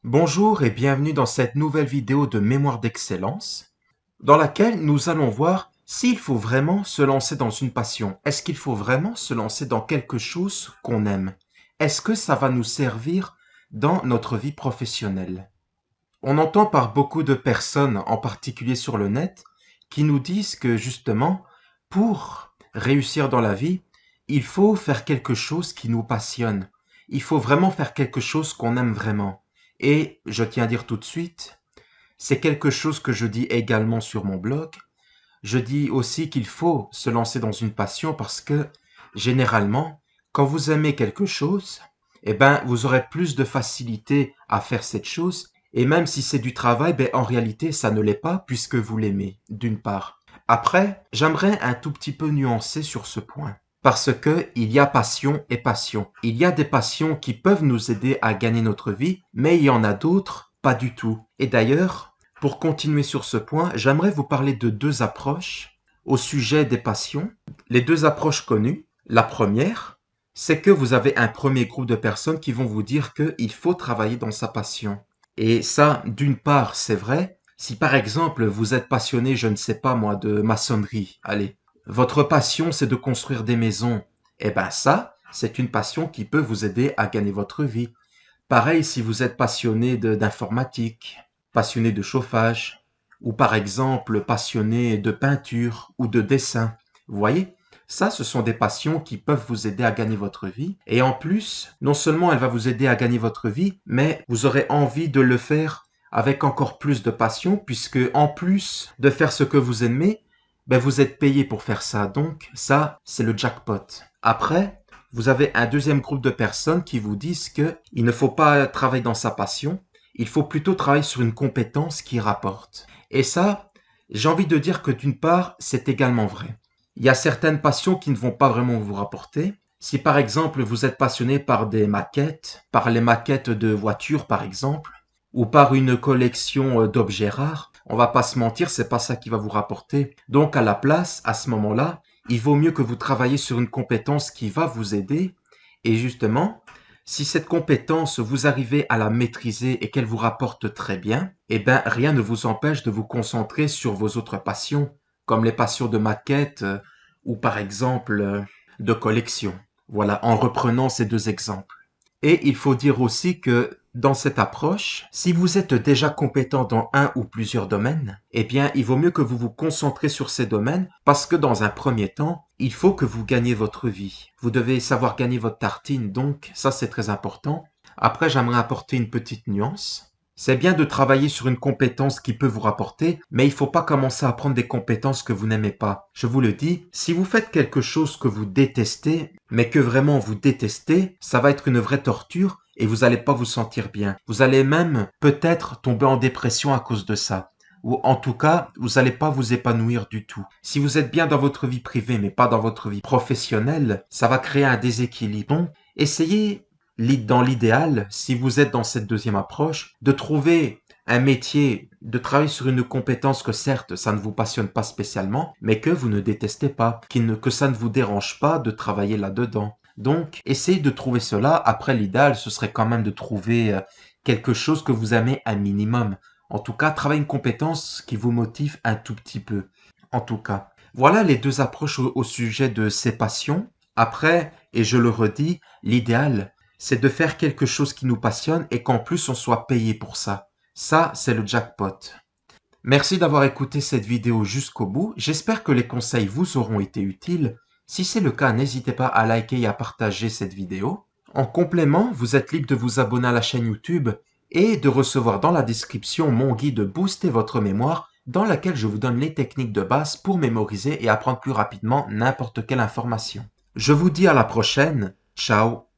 Bonjour et bienvenue dans cette nouvelle vidéo de Mémoire d'Excellence, dans laquelle nous allons voir s'il faut vraiment se lancer dans une passion. Est-ce qu'il faut vraiment se lancer dans quelque chose qu'on aime? Est-ce que ça va nous servir dans notre vie professionnelle? On entend par beaucoup de personnes, en particulier sur le net, qui nous disent que justement, pour réussir dans la vie, il faut faire quelque chose qui nous passionne. Il faut vraiment faire quelque chose qu'on aime vraiment. Et je tiens à dire tout de suite, c'est quelque chose que je dis également sur mon blog. Je dis aussi qu'il faut se lancer dans une passion parce que généralement, quand vous aimez quelque chose, eh ben, vous aurez plus de facilité à faire cette chose. Et même si c'est du travail, ben, en réalité, ça ne l'est pas puisque vous l'aimez, d'une part. Après, j'aimerais un tout petit peu nuancer sur ce point. Parce que il y a passion et passion. Il y a des passions qui peuvent nous aider à gagner notre vie, mais il y en a d'autres, pas du tout. Et d'ailleurs, pour continuer sur ce point, j'aimerais vous parler de deux approches au sujet des passions. Les deux approches connues. La première, c'est que vous avez un premier groupe de personnes qui vont vous dire qu'il faut travailler dans sa passion. Et ça, d'une part, c'est vrai. Si par exemple vous êtes passionné, je ne sais pas moi, de maçonnerie, allez, votre passion c'est de construire des maisons, eh ben ça, c'est une passion qui peut vous aider à gagner votre vie. Pareil si vous êtes passionné d'informatique, passionné de chauffage, ou par exemple passionné de peinture ou de dessin. Vous voyez, ça, ce sont des passions qui peuvent vous aider à gagner votre vie. Et en plus, non seulement elle va vous aider à gagner votre vie, mais vous aurez envie de le faire avec encore plus de passion, puisque en plus de faire ce que vous aimez, ben vous êtes payé pour faire ça. Donc ça, c'est le jackpot. Après, vous avez un deuxième groupe de personnes qui vous disent que il ne faut pas travailler dans sa passion, il faut plutôt travailler sur une compétence qui rapporte. Et ça, j'ai envie de dire que d'une part, c'est également vrai. Il y a certaines passions qui ne vont pas vraiment vous rapporter. Si par exemple vous êtes passionné par des maquettes, par les maquettes de voitures par exemple, ou par une collection d'objets rares, on va pas se mentir, c'est pas ça qui va vous rapporter. Donc à la place, à ce moment-là, il vaut mieux que vous travaillez sur une compétence qui va vous aider. Et justement, si cette compétence, vous arrivez à la maîtriser et qu'elle vous rapporte très bien, eh ben, rien ne vous empêche de vous concentrer sur vos autres passions, comme les passions de maquette ou par exemple de collection. Voilà, en reprenant ces deux exemples. Et il faut dire aussi que dans cette approche, si vous êtes déjà compétent dans un ou plusieurs domaines, eh bien, il vaut mieux que vous vous concentrez sur ces domaines parce que dans un premier temps, il faut que vous gagnez votre vie. Vous devez savoir gagner votre tartine, donc ça c'est très important. Après, j'aimerais apporter une petite nuance. C'est bien de travailler sur une compétence qui peut vous rapporter, mais il faut pas commencer à apprendre des compétences que vous n'aimez pas. Je vous le dis, si vous faites quelque chose que vous détestez, mais que vraiment vous détestez, ça va être une vraie torture et vous n'allez pas vous sentir bien. Vous allez même peut-être tomber en dépression à cause de ça. Ou en tout cas, vous n'allez pas vous épanouir du tout. Si vous êtes bien dans votre vie privée, mais pas dans votre vie professionnelle, ça va créer un déséquilibre. Donc, essayez dans l'idéal, si vous êtes dans cette deuxième approche, de trouver un métier, de travailler sur une compétence que certes, ça ne vous passionne pas spécialement, mais que vous ne détestez pas, que ça ne vous dérange pas de travailler là-dedans. Donc, essayez de trouver cela. Après, l'idéal, ce serait quand même de trouver quelque chose que vous aimez un minimum. En tout cas, travaillez une compétence qui vous motive un tout petit peu. En tout cas, voilà les deux approches au sujet de ces passions. Après, et je le redis, l'idéal, c'est de faire quelque chose qui nous passionne et qu'en plus on soit payé pour ça. Ça, c'est le jackpot. Merci d'avoir écouté cette vidéo jusqu'au bout. J'espère que les conseils vous auront été utiles. Si c'est le cas, n'hésitez pas à liker et à partager cette vidéo. En complément, vous êtes libre de vous abonner à la chaîne YouTube et de recevoir dans la description mon guide Booster votre mémoire dans laquelle je vous donne les techniques de base pour mémoriser et apprendre plus rapidement n'importe quelle information. Je vous dis à la prochaine. Ciao.